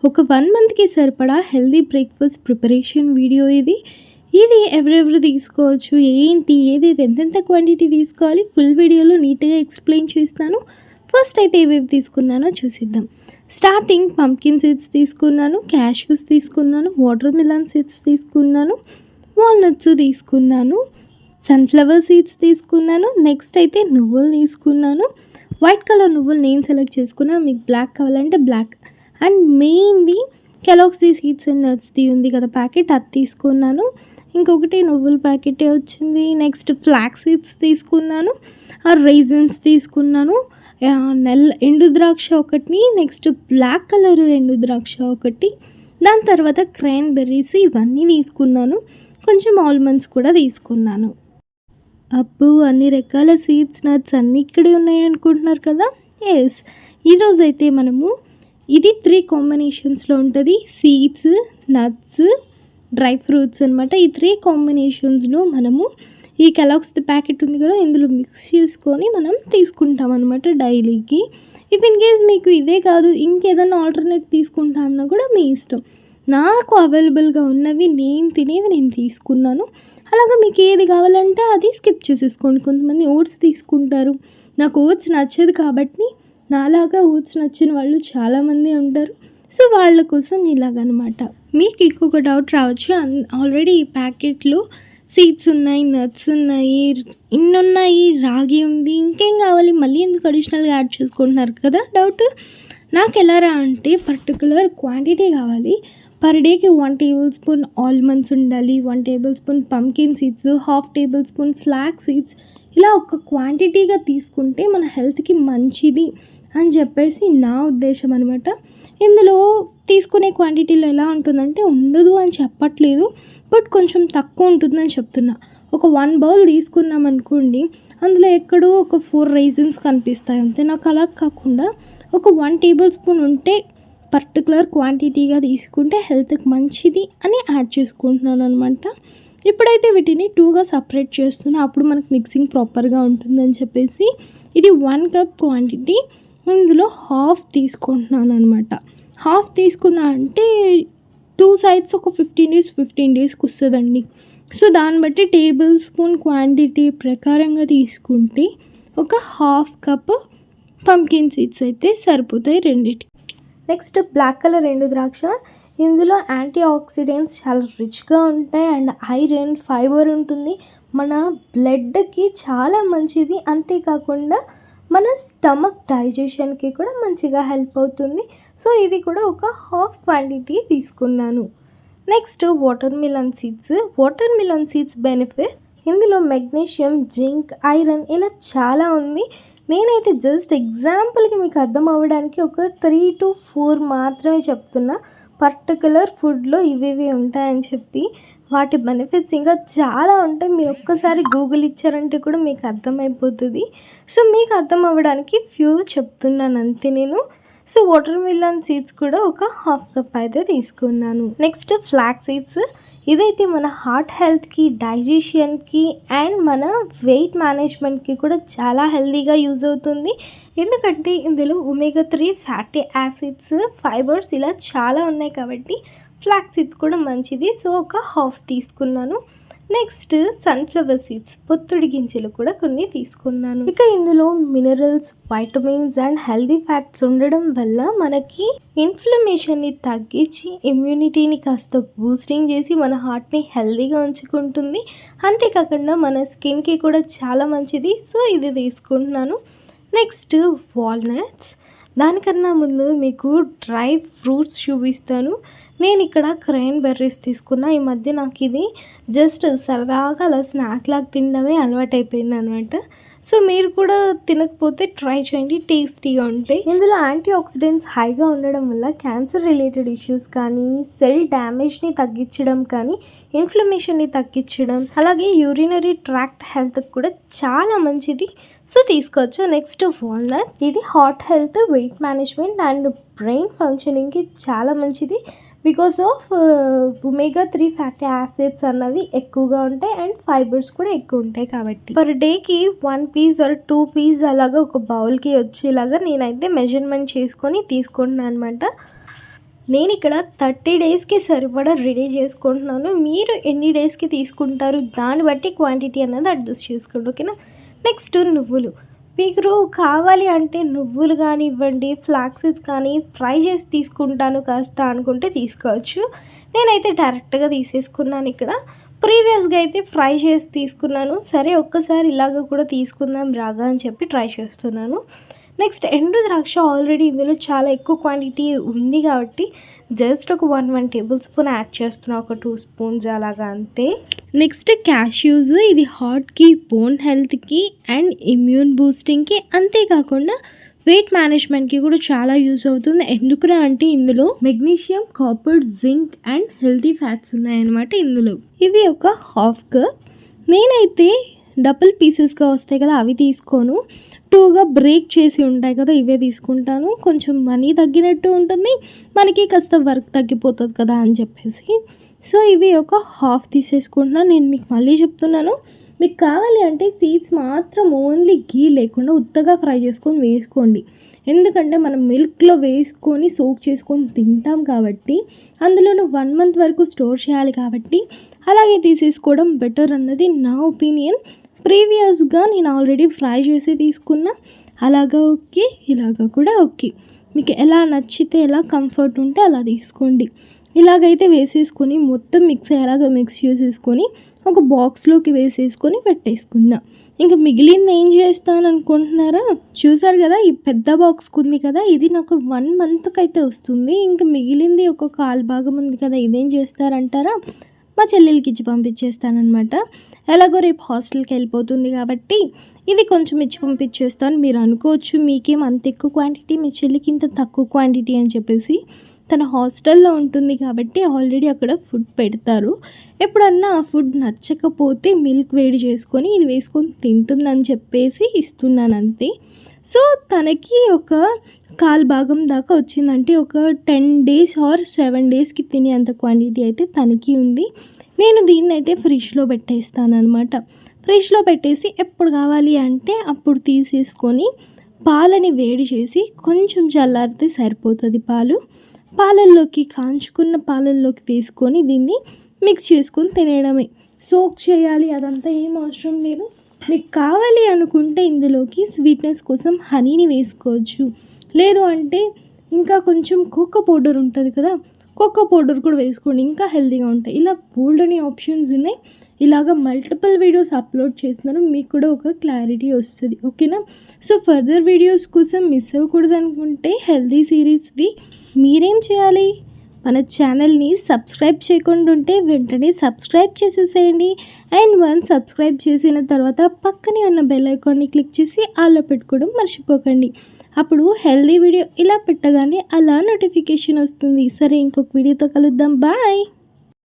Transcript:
ఒక 1 మంత్‌కి సరిపడా హెల్తీ బ్రేక్‌ఫాస్ట్ ప్రిపరేషన్ వీడియో ఇది. ఇది ఎవరెవరు తీసుకోవచ్చు, ఏంటి, ఏదేది ఎంతెంత క్వాంటిటీ తీసుకోవాలి ఫుల్ వీడియోలో నీట్‌గా ఎక్స్‌ప్లెయిన్ చేస్తాను. ఫస్ట్ అయితే ఏవేవి తీసుకున్నానో చూసేద్దాం. స్టార్టింగ్ పంప్కిన్ సీడ్స్ తీసుకున్నాను, క్యాష్యూస్ తీసుకున్నాను, వాటర్ మిలన్ సీడ్స్ తీసుకున్నాను, వాల్నట్స్ తీసుకున్నాను, సన్‌ఫ్లవర్ సీడ్స్ తీసుకున్నాను. నెక్స్ట్ అయితే నువ్వులు తీసుకున్నాను. వైట్ కలర్ నువ్వులు నేను సెలెక్ట్ చేసుకున్నా, మీకు బ్లాక్ కావాలంటే బ్లాక్. అండ్ మెయిన్‌ది కెలాగ్స్‌ది సీడ్స్ అండ్ నట్స్‌ది ఉంది కదా ప్యాకెట్, అది తీసుకున్నాను. ఇంకొకటి నువ్వుల ప్యాకెటే వచ్చింది. నెక్స్ట్ ఫ్లాక్స్ సీడ్స్ తీసుకున్నాను, రైజిన్స్ తీసుకున్నాను, ఎండు ద్రాక్ష ఒకటి, నెక్స్ట్ బ్లాక్ కలర్ ఎండు ద్రాక్ష ఒకటి, దాని తర్వాత క్రాన్బెర్రీస్ ఇవన్నీ తీసుకున్నాను. కొంచెం ఆల్మండ్స్ కూడా తీసుకున్నాను. అబ్బో, అన్ని రకాల సీడ్స్ నట్స్ అన్నీ ఇక్కడే ఉన్నాయి అనుకుంటున్నారు కదా. ఎస్, ఈరోజైతే మనము ఇది 3 కాంబినేషన్స్లో ఉంటుంది. సీడ్స్, నట్స్, డ్రై ఫ్రూట్స్ అనమాట. ఈ 3 కాంబినేషన్స్లో మనము ఈ కెలాగ్స్ది ప్యాకెట్ ఉంది కదా, ఇందులో మిక్స్ చేసుకొని మనం తీసుకుంటాం అనమాట డైలీకి. ఇఫ్ ఇన్ కేస్ మీకు ఇదే కాదు ఇంకేదైనా ఆల్టర్నేట్ తీసుకుంటా అన్నా కూడా మీ ఇష్టం. నాకు అవైలబుల్గా ఉన్నవి నేను తినేవి నేను తీసుకున్నాను. అలాగే మీకు ఏది కావాలంటే అది స్కిప్ చేసేసుకోండి. కొంతమంది ఓట్స్ తీసుకుంటారు, నాకు ఓట్స్ నచ్చదు కాబట్టి నాలాగా ఓట్స్ నచ్చిన వాళ్ళు చాలామంది ఉంటారు. సో వాళ్ళ కోసం ఇలాగనమాట. మీకు ఇంకొక డౌట్ రావచ్చు, ఆల్రెడీ ఈ ప్యాకెట్లో సీడ్స్ ఉన్నాయి, నట్స్ ఉన్నాయి, ఇన్నున్నాయి, రాగి ఉంది, ఇంకేం కావాలి, మళ్ళీ ఎందుకు అడిషనల్గా యాడ్ చేసుకుంటున్నారు కదా డౌట్. నాకు ఎలా రా అంటే పర్టికులర్ క్వాంటిటీ కావాలి. పర్ డేకి 1 టేబుల్ స్పూన్ ఆల్మండ్స్ ఉండాలి, 1 table spoon pumpkin seeds, 1/2 table spoon flax seeds, ఇలా ఒక క్వాంటిటీగా తీసుకుంటే మన హెల్త్కి మంచిది అని చెప్పేసి నా ఉద్దేశం అనమాట. ఇందులో తీసుకునే క్వాంటిటీలో ఎలా ఉంటుందంటే ఉండదు అని చెప్పట్లేదు, బట్ కొంచెం తక్కువ ఉంటుందని చెప్తున్నా. ఒక 1 బౌల్ తీసుకున్నాం అనుకోండి, అందులో ఎక్కడో ఒక 4 రైజిన్స్ కనిపిస్తాయి అంతే. నాకు అలా కాకుండా ఒక 1 టేబుల్ స్పూన్ ఉంటే పర్టికులర్ క్వాంటిటీగా తీసుకుంటే హెల్త్కి మంచిది అని యాడ్ చేసుకుంటున్నాను అనమాట. ఇప్పుడైతే వీటిని 2గా సపరేట్ చేస్తున్నా, అప్పుడు మనకు మిక్సింగ్ ప్రాపర్గా ఉంటుందని చెప్పేసి ఇది 1 కప్ క్వాంటిటీ, ఇందులో హాఫ్ తీసుకుంటున్నాను అనమాట. హాఫ్ తీసుకున్నా అంటే 2 సైడ్స్ ఒక 15 డేస్కి వస్తుందండి. సో దాన్ని బట్టి టేబుల్ స్పూన్ క్వాంటిటీ ప్రకారంగా తీసుకుంటే ఒక హాఫ్ కప్ పంకిన్ సీడ్స్ అయితే సరిపోతాయి రెండింటికి. నెక్స్ట్ బ్లాక్ కలర్ ఎండు ద్రాక్ష, ఇందులో యాంటీ ఆక్సిడెంట్స్ చాలా రిచ్గా ఉంటాయి అండ్ ఐరన్, ఫైబర్ ఉంటుంది. మన బ్లడ్కి చాలా మంచిది, అంతేకాకుండా మన స్టమక్ డైజెషన్కి కూడా మంచిగా హెల్ప్ అవుతుంది. సో ఇది కూడా ఒక హాఫ్ క్వాంటిటీ తీసుకున్నాను. Next water melon seeds. Water melon seeds benefit, ఇందులో మెగ్నీషియం, జింక్, ఐరన్ ఇలా చాలా ఉంది. నేనైతే జస్ట్ ఎగ్జాంపుల్కి మీకు అర్థం అవ్వడానికి ఒక 3 to 4 మాత్రమే చెప్తున్నా. పర్టికులర్ ఫుడ్లో ఇవి ఉంటాయని చెప్పి, వాటి బెనిఫిట్స్ ఇంకా చాలా ఉంటాయి. మీరు ఒక్కసారి గూగుల్ ఇచ్చారంటే కూడా మీకు అర్థమైపోతుంది. సో మీకు అర్థం అవ్వడానికి ఫ్యూ చెప్తున్నాను అంతే నేను. సో వాటర్ మిలన్ సీడ్స్ కూడా ఒక హాఫ్ కప్ అయితే తీసుకున్నాను. నెక్స్ట్ ఫ్లాక్స్ సీడ్స్, ఇదైతే మన హార్ట్ హెల్త్కి, డైజెషన్కి అండ్ మన వెయిట్ మేనేజ్మెంట్కి కూడా చాలా హెల్తీగా యూజ్ అవుతుంది. ఎందుకంటే ఇందులో ఒమేగా 3 ఫ్యాటీ యాసిడ్స్, ఫైబర్స్ ఇలా చాలా ఉన్నాయి కాబట్టి ఫ్లాక్స్ సీడ్స్ కూడా మంచిది. సో ఒక హాఫ్ తీసుకున్నాను. నెక్స్ట్ సన్ఫ్లవర్ సీడ్స్, పొత్తుడి గింజలు కూడా కొన్ని తీసుకున్నాను. ఇక ఇందులో minerals, vitamins and healthy fats ఉండడం వల్ల మనకి ఇన్ఫ్లమేషన్ని తగ్గించి ఇమ్యూనిటీని కాస్త బూస్టింగ్ చేసి మన హార్ట్ని హెల్దీగా ఉంచుకుంటుంది. అంతేకాకుండా మన స్కిన్కి కూడా చాలా మంచిది. సో ఇది తీసుకుంటున్నాను. Next walnuts. దానికన్నా ముందు మీకు డ్రై ఫ్రూట్స్ చూపిస్తాను. నేను ఇక్కడ క్రాన్బెర్రీస్ తీసుకున్నా. ఈ మధ్య నాకు ఇది జస్ట్ సరదాగా అలా స్నాక్ లాగా తినడమే అలవాటైపోయింది అనమాట. సో మీరు కూడా తినకపోతే ట్రై చేయండి, టేస్టీగా ఉంటాయి. ఇందులో యాంటీ ఆక్సిడెంట్స్ హైగా ఉండడం వల్ల క్యాన్సర్ రిలేటెడ్ ఇష్యూస్ కానీ, సెల్ డ్యామేజ్ని తగ్గించడం కానీ, ఇన్ఫ్లమేషన్ని తగ్గించడం, అలాగే యూరినరీ ట్రాక్ట్ హెల్త్కి కూడా చాలా మంచిది. సో తీసుకోవచ్చు. నెక్స్ట్ వాల్నట్, ఇది heart health, weight management and brain ఫంక్షనింగ్కి చాలా మంచిది. Because of omega 3 fatty acids అన్నవి ఎక్కువగా ఉంటాయి అండ్ ఫైబర్స్ కూడా ఎక్కువ ఉంటాయి కాబట్టి పర్ డేకి 1 పీస్ ఆర్ 2 పీస్ అలాగా ఒక బౌల్కి వచ్చేలాగా నేనైతే మెజర్మెంట్ చేసుకొని తీసుకుంటున్నాను అనమాట. నేను ఇక్కడ 30 డేస్కి సరిపడా రెడీ చేసుకుంటున్నాను. మీరు ఎన్ని డేస్కి తీసుకుంటారు దాన్ని బట్టి క్వాంటిటీ అన్నది అడ్జస్ట్ చేసుకోండి, ఓకేనా. నెక్స్ట్ నువ్వులు. మీకు కావాలి అంటే నువ్వులు కానివ్వండి, ఫ్లాక్స్ సీడ్స్ కానీ ఫ్రై చేసి తీసుకుంటాను కాస్త అనుకుంటే తీసుకోవచ్చు. నేనైతే డైరెక్ట్గా తీసేసుకున్నాను. ఇక్కడ ప్రీవియస్గా అయితే ఫ్రై చేసి తీసుకున్నాను. సరే ఒక్కసారి ఇలాగ కూడా తీసుకుందాం రాగా అని చెప్పి ట్రై చేస్తున్నాను. నెక్స్ట్ ఎండు ద్రాక్ష ఆల్రెడీ ఇందులో చాలా ఎక్కువ క్వాంటిటీ ఉంది కాబట్టి జస్ట్ ఒక 1 టేబుల్ స్పూన్ యాడ్ చేస్తున్నాను, ఒక 2 స్పూన్స్ అలాగా అంతే. Next cashews. ఇది హార్ట్కి, బోన్ హెల్త్కి అండ్ ఇమ్యూన్ బూస్టింగ్కి, అంతేకాకుండా వెయిట్ మేనేజ్మెంట్కి కూడా చాలా యూజ్ అవుతుంది. ఎందుకురా అంటే ఇందులో magnesium, copper, zinc and healthy fats ఉన్నాయన్నమాట ఇందులో. ఇవి ఒక హాఫ్ కప్. నేనైతే డబుల్ పీసెస్గా వస్తాయి కదా అవి తీసుకోను, 2గా బ్రేక్ చేసి ఉంటాయి కదా ఇవే తీసుకుంటాను. కొంచెం మనీ తగ్గినట్టు ఉంటుంది, మనకి కాస్త వర్క్ తగ్గిపోతుంది కదా అని చెప్పేసి. సో ఇవి ఒక హాఫ్ తీసేసుకుంటున్నాను. నేను మీకు మళ్ళీ చెప్తున్నాను, మీకు కావాలి అంటే సీడ్స్ మాత్రం ఓన్లీ గీ లేకుండా ఉత్తగా ఫ్రై చేసుకొని వేసుకోండి. ఎందుకంటే మనం మిల్క్లో వేసుకొని సోక్ చేసుకొని తింటాం కాబట్టి అందులోనూ 1 మంత్ వరకు స్టోర్ చేయాలి కాబట్టి అలాగే తీసేసుకోవడం బెటర్ అన్నది నా ఒపీనియన్. ప్రీవియస్గా నేను ఆల్రెడీ ఫ్రై చేసి తీసుకున్నా, అలాగా ఓకే, ఇలాగా కూడా ఓకే. మీకు ఎలా నచ్చితే, ఎలా కంఫర్ట్ ఉంటే అలా తీసుకోండి. ఇలాగైతే వేసేసుకొని మొత్తం మిక్స్ అయ్యేలాగా మిక్స్ చేసేసుకొని ఒక బాక్స్లోకి వేసేసుకొని పెట్టేసుకున్నా. ఇంకా మిగిలింది ఏం చేస్తాను అనుకుంటున్నారా? చూసారు కదా ఈ పెద్ద బాక్స్ ఉంది కదా, ఇది నాకు 1 మంత్కి అయితే వస్తుంది. ఇంకా మిగిలింది ఒక 1/4 భాగం ఉంది కదా, ఇదేం చేస్తారంటారా? మా చెల్లెలకి ఇచ్చి పంపించేస్తానమాట. ఎలాగో రేపు హాస్టల్కి వెళ్ళిపోతుంది కాబట్టి ఇది కొంచెం ఇచ్చి పంపించేస్తాను. మీరు అనుకోవచ్చు మీకేం అంత ఎక్కువ క్వాంటిటీ, మీ చెల్లికి ఇంత తక్కువ క్వాంటిటీ అని చెప్పేసి. తన హాస్టల్లో ఉంటుంది కాబట్టి ఆల్రెడీ అక్కడ ఫుడ్ పెడతారు. ఎప్పుడన్నా ఆ ఫుడ్ నచ్చకపోతే మిల్క్ వేడి చేసుకొని ఇది వేసుకొని తింటుందని చెప్పేసి ఇస్తున్నాను అంతే. సో తనకి ఒక 1/4 భాగం దాకా వచ్చిందంటే ఒక 10 డేస్ ఆర్ 7 డేస్కి తినే అంత క్వాంటిటీ అయితే తనకి ఉంది. నేను దీన్ని అయితే ఫ్రిడ్జ్లో పెట్టేస్తాను అనమాట. ఫ్రిడ్జ్లో పెట్టేసి ఎప్పుడు కావాలి అంటే అప్పుడు తీసేసుకొని పాలని వేడి చేసి కొంచెం చల్లారితే సరిపోతుంది. పాలల్లోకి కాంచుకున్న పాలల్లోకి వేసుకొని దీన్ని మిక్స్ చేసుకొని తినేయడమే. సోక్ చేయాలి అదంతా ఏం అవసరం లేదు. మీకు కావాలి అనుకుంటే ఇందులోకి స్వీట్నెస్ కోసం హనీని వేసుకోవచ్చు, లేదు అంటే ఇంకా కొంచెం కోకో పౌడర్ ఉంటుంది కదా, కోకో పౌడర్ కూడా వేసుకోండి, ఇంకా హెల్తీగా ఉంటాయి. ఇలా బోల్డ్ అనే ఆప్షన్స్ ఉన్నాయి. ఇలాగ మల్టిపుల్ వీడియోస్ అప్లోడ్ చేస్తున్నాను, మీకు కూడా ఒక క్లారిటీ వస్తుంది, ఓకేనా. సో ఫర్దర్ వీడియోస్ కోసం మిస్ అవ్వకూడదు అనుకుంటే హెల్తీ సిరీస్వి మీరేం చేయాలి, మన ఛానల్ని సబ్స్క్రైబ్ చేయకుండా ఉంటే వెంటనే సబ్స్క్రైబ్ చేసేసేయండి. అండ్ సబ్స్క్రైబ్ చేసిన తర్వాత పక్కనే ఉన్న బెల్ ఐకాన్ని క్లిక్ చేసి ఆల్లో పెట్టుకోవడం మర్చిపోకండి. అప్పుడు హెల్తీ వీడియో ఇలా పెట్టగానే అలా నోటిఫికేషన్ వస్తుంది. సరే ఇంకొక వీడియోతో కలుద్దాం, బాయ్.